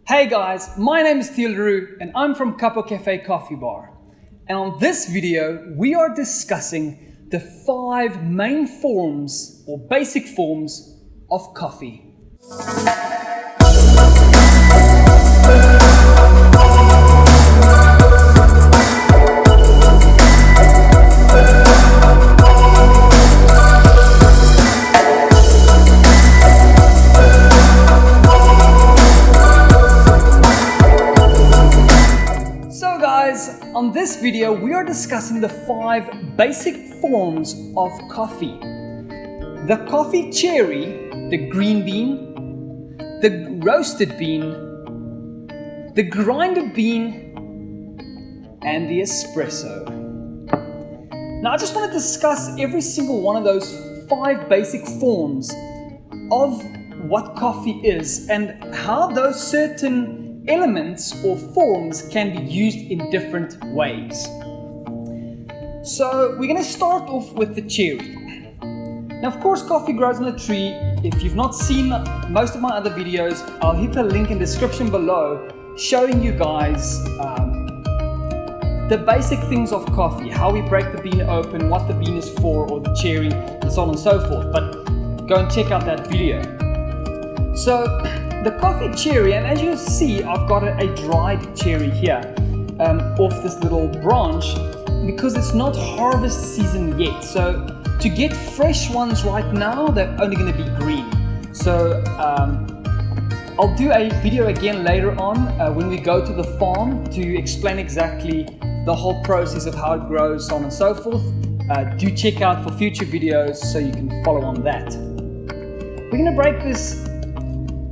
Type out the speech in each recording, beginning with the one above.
Hey guys, my name is Theo Le Roux and I'm from Cupocafe Coffee Bar. And on this video, we are discussing the 5 main forms or basic forms of coffee. On this video, we are discussing the 5 basic forms of coffee. The coffee cherry, the green bean, the roasted bean, the grinded bean, and the espresso. Now I just want to discuss every single one of those 5 basic forms of what coffee is and how those certain elements or forms can be used in different ways. So we're going to start off with the cherry. Now of course coffee grows on a tree. If you've not seen most of my other videos, I'll hit a link in the description below showing you guys the basic things of coffee, how we break the bean open, what the bean is for, or the cherry, and so on and so forth. But go and check out that video. So the coffee cherry, and as you see, I've got a dried cherry here off this little branch because it's not harvest season yet. So to get fresh ones right now, they're only going to be green. So I'll do a video again later on when we go to the farm to explain exactly the whole process of how it grows, so on and so forth. Do check out for future videos so you can follow on that. We're going to break this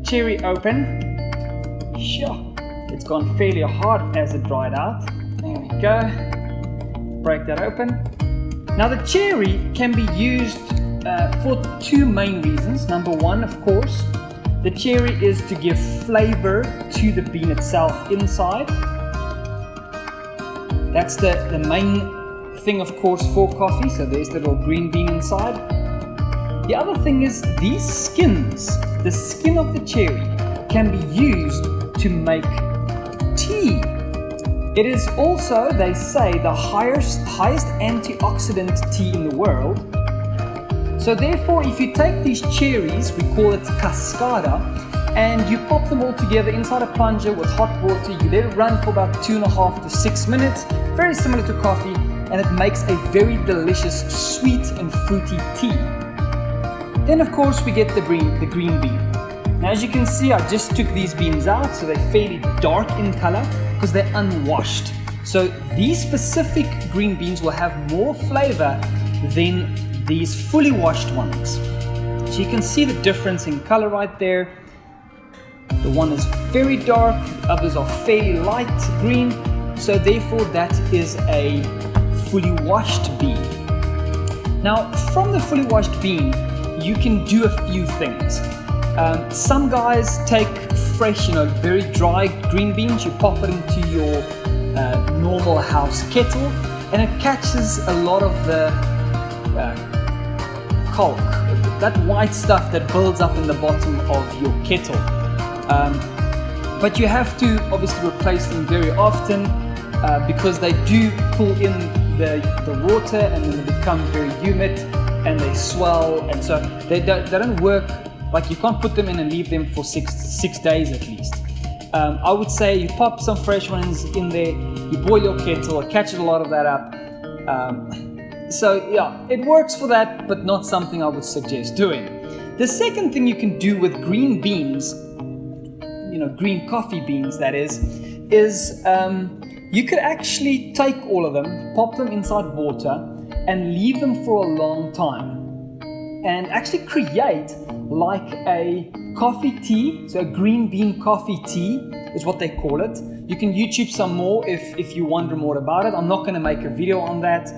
cherry open. Sure, it's gone fairly hard as it dried out. There we go. Break that open. Now the cherry can be used for 2 main reasons. Number 1, of course, the cherry is to give flavor to the bean itself inside. That's the main thing, of course, for coffee. So there's the little green bean inside. The other thing is these skins, the skin of the cherry, can be used to make tea. It is also, they say, the highest antioxidant tea in the world. So therefore, if you take these cherries, we call it cascada, and you pop them all together inside a plunger with hot water, you let it run for about 2.5 to 6 minutes, very similar to coffee, and it makes a very delicious, sweet and fruity tea. Then of course we get the green bean. Now as you can see, I just took these beans out, so they're fairly dark in color because they're unwashed. So these specific green beans will have more flavor than these fully washed ones. So you can see the difference in color right there. The one is very dark, the others are fairly light green. So therefore that is a fully washed bean. Now from the fully washed bean, you can do a few things. Some guys take fresh, very dry green beans, you pop it into your normal house kettle, and it catches a lot of the caulk, that white stuff that builds up in the bottom of your kettle. But you have to obviously replace them very often because they do pull in the water and then they become very humid and they swell, and so they don't work. Like, you can't put them in and leave them for six days at least. I would say you pop some fresh ones in there, you boil your kettle, it catches a lot of that up. So yeah, it works for that, but not something I would suggest doing. The second thing you can do with green beans, green coffee beans that is you could actually take all of them, pop them inside water, and leave them for a long time and actually create like a coffee tea. So a green bean coffee tea is what they call it. You can YouTube some more if you wonder more about it. I'm not going to make a video on that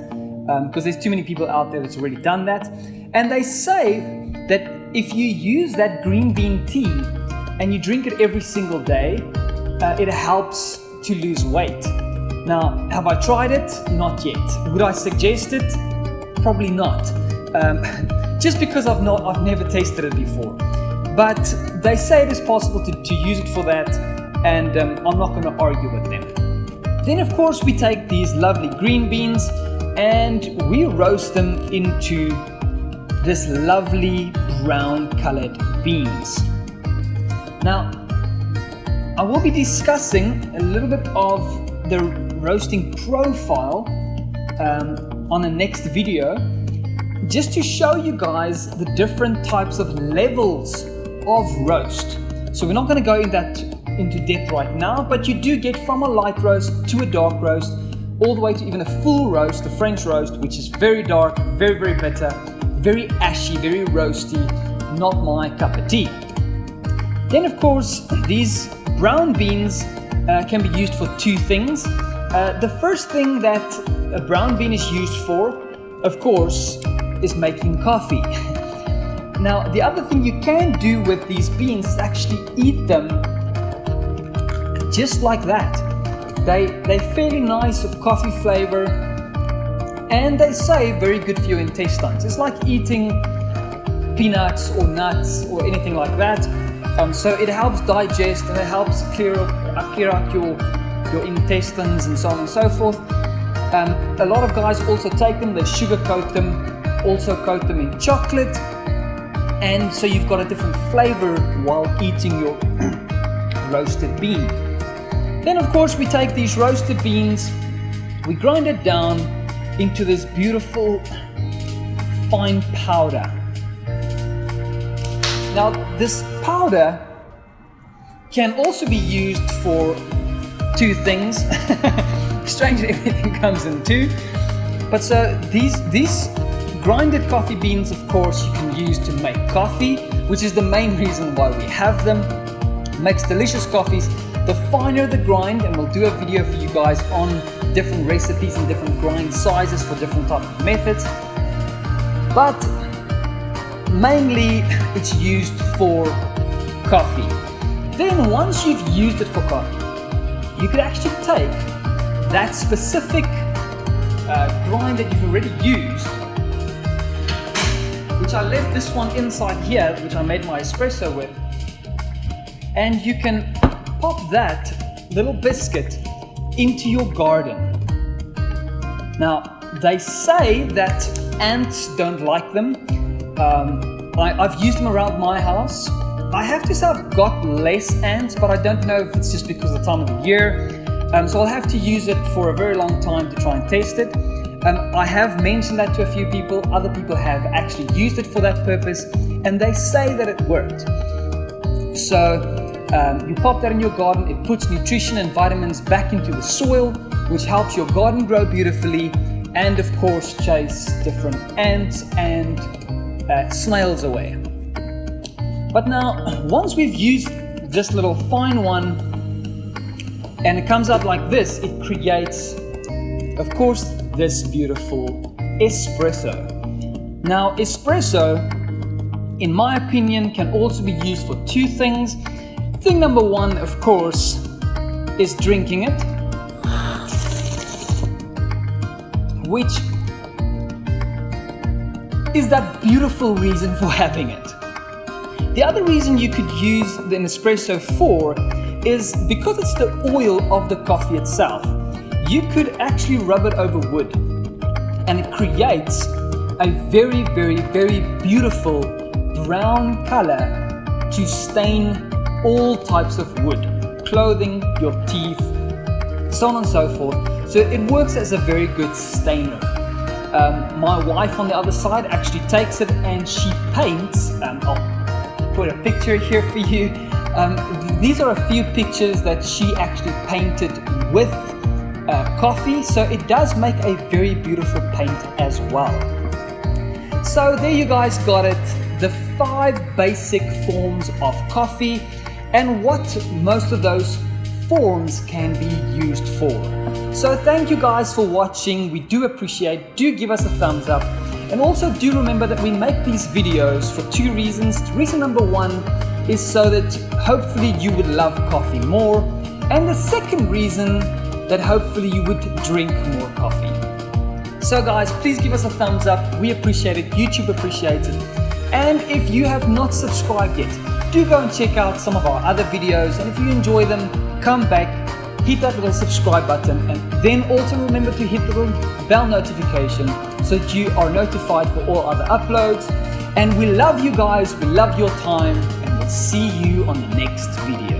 because there's too many people out there that's already done that. And they say that if you use that green bean tea and you drink it every single day, it helps to lose weight. Now, have I tried it? Not yet. Would I suggest it? Probably not. Just because I've never tasted it before. But they say it is possible to use it for that. and I'm not going to argue with them. Then of course we take these lovely green beans and we roast them into this lovely brown colored beans. Now, I will be discussing a little bit of the roasting profile on the next video, just to show you guys the different types of levels of roast. So we're not going to go into depth right now, but you do get from a light roast to a dark roast, all the way to even a full roast, a French roast, which is very dark, very, very bitter, very ashy, very roasty, not my cup of tea. Then of course, these brown beans can be used for two things. The first thing that a brown bean is used for, of course, is making coffee. Now, the other thing you can do with these beans is actually eat them just like that. They're fairly nice with coffee flavor, and they say very good for your intestines. It's like eating peanuts or nuts or anything like that. So it helps digest and it helps clear out your intestines and so on and so forth. A lot of guys also take them, they sugarcoat them, also coat them in chocolate, and so you've got a different flavor while eating your roasted bean. Then of course we take these roasted beans, we grind it down into this beautiful fine powder. Now this powder can also be used for two things. Strangely, everything comes in two. But so these grinded coffee beans, of course, you can use to make coffee, which is the main reason why we have them. Makes delicious coffees. The finer the grind, and we'll do a video for you guys on different recipes and different grind sizes for different types of methods. But mainly it's used for coffee. Then once you've used it for coffee, you could actually take that specific grind that you've already used, which I left this one inside here, which I made my espresso with, and you can pop that little biscuit into your garden. Now, they say that ants don't like them. I've used them around my house. I have to say I've got less ants, but I don't know if it's just because of the time of the year. So I'll have to use it for a very long time to try and test it. I have mentioned that to a few people. Other people have actually used it for that purpose, and they say that it worked. So you pop that in your garden. It puts nutrition and vitamins back into the soil, which helps your garden grow beautifully, and of course chase different ants and snails away. But now, once we've used this little fine one, and it comes out like this, it creates, of course, this beautiful espresso. Now, espresso, in my opinion, can also be used for two things. Thing number one, of course, is drinking it, which is that beautiful reason for having it. The other reason you could use the espresso for is because it's the oil of the coffee itself. You could actually rub it over wood, and it creates a very, very, very beautiful brown color to stain all types of wood, clothing, your teeth, so on and so forth. So it works as a very good stainer. My wife on the other side actually takes it and she paints. I'll put a picture here for you. These are a few pictures that she actually painted with coffee, so it does make a very beautiful paint as well. So there you guys got it, the 5 basic forms of coffee and what most of those forms can be used for. So thank you guys for watching. We do appreciate. Do give us a thumbs up, and also do remember that we make these videos for 2 reasons. Reason number 1 is so that hopefully you would love coffee more, and the second reason that hopefully you would drink more coffee. So guys, please give us a thumbs up. We appreciate it. YouTube appreciates it. And if you have not subscribed yet, do go and check out some of our other videos, and if you enjoy them, come back, hit that little subscribe button, and then also remember to hit the little bell notification so that you are notified for all other uploads. And we love you guys, we love your time, and we'll see you on the next video.